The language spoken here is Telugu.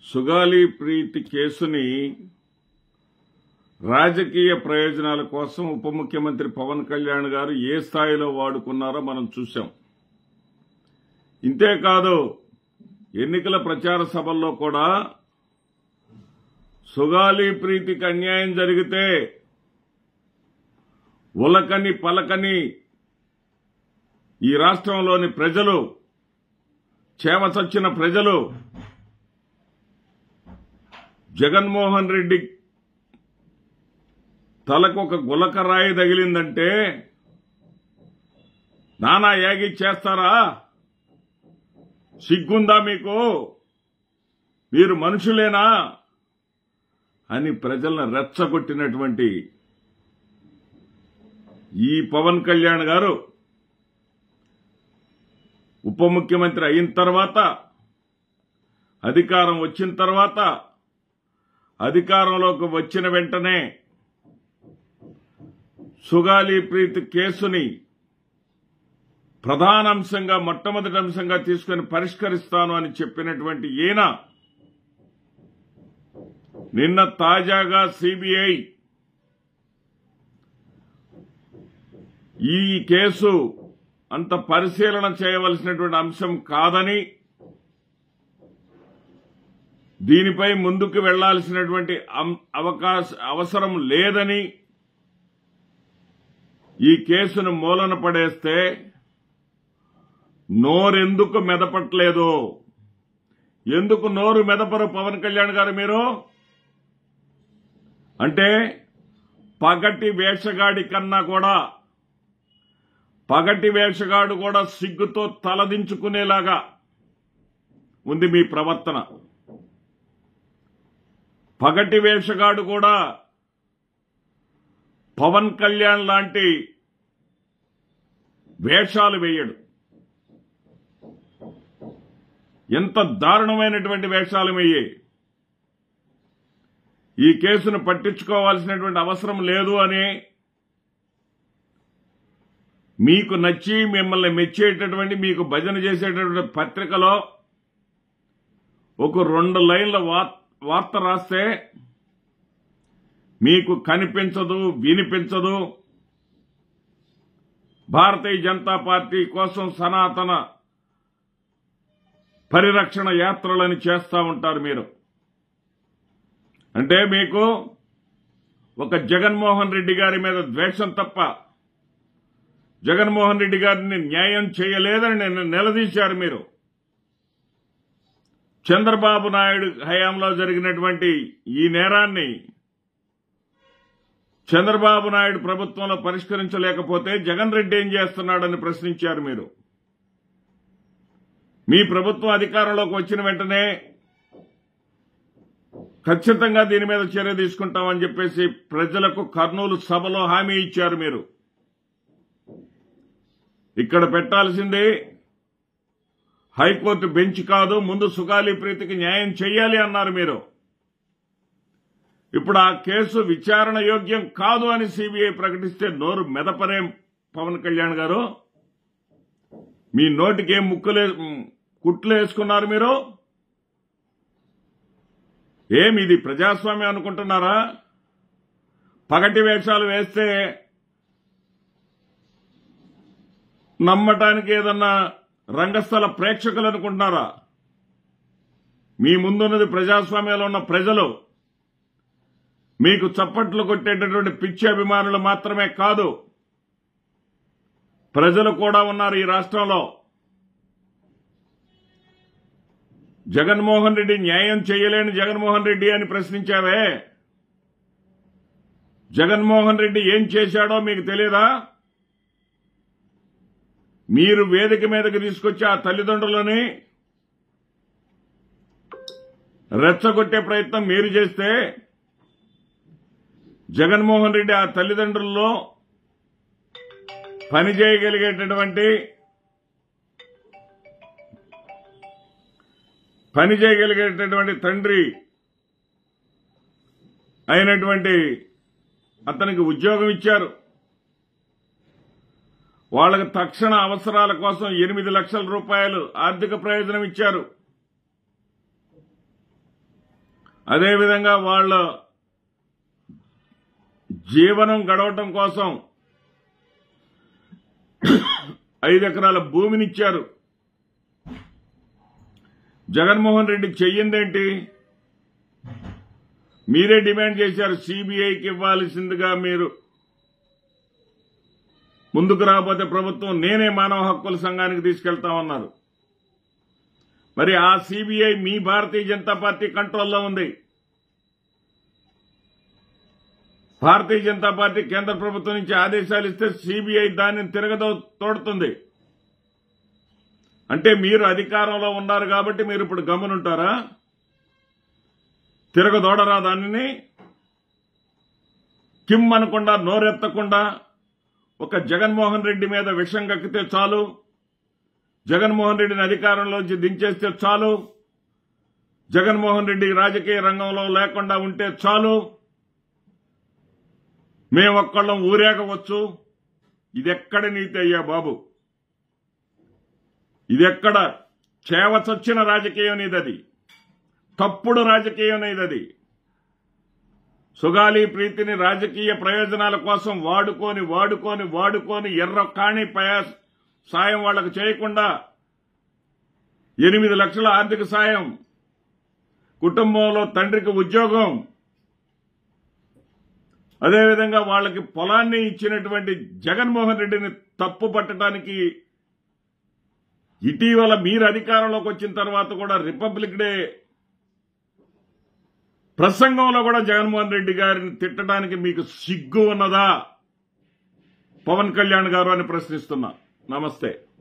సుగాలి ప్రీతి కేసుని రాజకీయ ప్రయోజనాల కోసం ఉప ముఖ్యమంత్రి పవన్ కళ్యాణ్ గారు ఏ స్థాయిలో వాడుకున్నారో మనం చూశాం. ఇంతేకాదు ఎన్నికల ప్రచార సభల్లో కూడా సుగాలి ప్రీతికి అన్యాయం జరిగితే ఉలకని పలకని ఈ రాష్ట్రంలోని ప్రజలు, చేవచచ్చిన ప్రజలు జగన్మోహన్ రెడ్డి తలకు ఒక గులకరాయి తగిలిందంటే నానా యాగి చేస్తారా? సిగ్గుందా మీకు? మీరు మనుషులేనా అని ప్రజలను రెచ్చగొట్టినటువంటి ఈ పవన్ కళ్యాణ్ గారు ఉప ముఖ్యమంత్రి అయిన తర్వాత, అధికారం వచ్చిన తర్వాత, అధికారంలోకి వచ్చిన వెంటనే సుగాలి ప్రీతి కేసుని ప్రధాన అంశంగా, మొట్టమొదటి అంశంగా తీసుకుని పరిష్కరిస్తాను అని చెప్పినటువంటి ఈయన నిన్న తాజాగా సిబిఐ ఈ కేసు అంత పరిశీలన చేయవలసినటువంటి అంశం కాదని, దీనిపై ముందుకు వెళ్లాల్సినటువంటి అవసరం లేదని, ఈ కేసును మూలన పడేస్తే నోరెందుకు మెదపట్లేదు? ఎందుకు నోరు మెదపరు పవన్ కళ్యాణ్ గారు మీరు? అంటే పగటి వేషగాడి కన్నా కూడా, పగటి వేషగాడు కూడా సిగ్గుతో తలదించుకునేలాగా ఉంది మీ ప్రవర్తన. పగటి వేషగాడు కూడా పవన్ కళ్యాణ్ లాంటి వేషాలు వేయడు. ఎంత దారుణమైనటువంటి వేషాలు వేయే. ఈ కేసును పట్టించుకోవాల్సినటువంటి అవసరం లేదు అని మీకు నచ్చి మిమ్మల్ని మెచ్చేటటువంటి, మీకు భజన చేసేటటువంటి పత్రికలో ఒక 2 లైన్ల వార్త రాస్తే మీకు కనిపించదు, వినిపించదు. భారతీయ జనతా పార్టీ కోసం సనాతన పరిరక్షణ యాత్రలని చేస్తూ ఉంటారు మీరు. అంటే మీకు ఒక జగన్మోహన్ రెడ్డి గారి మీద ద్వేషం తప్ప, జగన్మోహన్ రెడ్డి గారిని న్యాయం చేయలేదని నిలదీశారు మీరు. చంద్రబాబు నాయుడు హయాంలో జరిగినటువంటి ఈ నేరాన్ని చంద్రబాబు నాయుడు ప్రభుత్వంలో పరిష్కరించలేకపోతే జగన్ రెడ్డి ఏం చేస్తున్నాడని ప్రశ్నించారు మీరు. మీ ప్రభుత్వం అధికారంలోకి వచ్చిన వెంటనే ఖచ్చితంగా దీని మీద చర్య తీసుకుంటామని చెప్పేసి ప్రజలకు కర్నూలు సభలో హామీ ఇచ్చారు మీరు. ఇక్కడ పెట్టాల్సింది హైకోర్టు బెంచ్ కాదు, ముందు సుగాలి ప్రీతికి న్యాయం చేయాలి అన్నారు మీరు. ఇప్పుడు ఆ కేసు విచారణ యోగ్యం కాదు అని సిబిఐ ప్రకటిస్తే నోరు మెదపరేం పవన్ కళ్యాణ్ గారు? మీ నోటికి ఏం కుట్లు వేసుకున్నారు మీరు? ఏమిది ప్రజాస్వామ్యం అనుకుంటున్నారా? పగటి వేషాలు వేస్తే నమ్మటానికి ఏదన్నా రంగస్థల ప్రేక్షకులు అనుకుంటున్నారా? మీ ముందున్నది ప్రజాస్వామ్యంలో ఉన్న ప్రజలు. మీకు చప్పట్లు కొట్టేటటువంటి పిచ్చి అభిమానులు మాత్రమే కాదు, ప్రజలు కూడా ఉన్నారు ఈ రాష్ట్రంలో. జగన్మోహన్ రెడ్డి న్యాయం చేయలేని జగన్మోహన్ రెడ్డి అని ప్రశ్నించావే, జగన్మోహన్ రెడ్డి ఏం చేశాడో మీకు తెలియదా? మీరు వేదిక మీదకి తీసుకొచ్చి ఆ తల్లిదండ్రులని రెచ్చగొట్టే ప్రయత్నం మీరు చేస్తే, జగన్మోహన్ రెడ్డి ఆ తల్లిదండ్రుల్లో పనిచేయగలిగేటటువంటి తండ్రి అయినటువంటి అతనికి ఉద్యోగం ఇచ్చారు. వాళ్ళకి తక్షణ అవసరాల కోసం 8 లక్షల రూపాయలు ఆర్థిక ప్రయోజనం ఇచ్చారు. అదేవిధంగా వాళ్ళ జీవనం గడవటం కోసం 5 ఎకరాల భూమినిచ్చారు. జగన్మోహన్ రెడ్డి చెయ్యిందేంటి? మీరే డిమాండ్ చేశారు సిబిఐకి ఇవ్వాల్సిందిగా. మీరు ముందుకు రాకపోతే ప్రభుత్వం నేనే మానవ హక్కుల సంఘానికి తీసుకెళ్తామన్నారు. మరి ఆ సిబిఐ మీ భారతీయ జనతా పార్టీ కంట్రోల్లో ఉంది. భారతీయ జనతా పార్టీ కేంద్ర ప్రభుత్వం నుంచి ఆదేశాలు ఇస్తే సిబిఐ దానిని తోడుతుంది. అంటే మీరు అధికారంలో ఉన్నారు కాబట్టి మీరు ఇప్పుడు గమనుంటారా? తిరగదోడరా దానిని? కిమ్ అనకుండా నోరెత్తకుండా ఒక జగన్మోహన్ రెడ్డి మీద విషం కక్కితే చాలు, జగన్మోహన్ రెడ్డిని అధికారంలోంచి దించేస్తే చాలు, జగన్మోహన్ రెడ్డి రాజకీయ రంగంలో లేకుండా ఉంటే చాలు, మేమొక్కళ్ళం ఊరేగవచ్చు. ఇదెక్కడ నీతి అయ్యా బాబు? ఇదెక్కడ చేవచచ్చిన రాజకీయం నీదది, తప్పుడు రాజకీయం నీదది. సుగాలి ప్రీతిని రాజకీయ ప్రయోజనాల కోసం వాడుకొని ఎర్ర కాణి సాయం వాళ్లకు చేయకుండా 8 లక్షల ఆర్థిక సాయం, కుటుంబంలో తండ్రికి ఉద్యోగం, అదేవిధంగా వాళ్ళకి పొలాన్ని ఇచ్చినటువంటి జగన్మోహన్ రెడ్డిని తప్పు పట్టడానికి ఇటీవల మీరు అధికారంలోకి వచ్చిన తర్వాత కూడా రిపబ్లిక్ డే ప్రసంగంలో కూడా జగన్మోహన్ రెడ్డి గారిని తిట్టడానికి మీకు సిగ్గు ఉన్నదా పవన్ కళ్యాణ్ గారు అని ప్రశ్నిస్తున్నా. నమస్తే.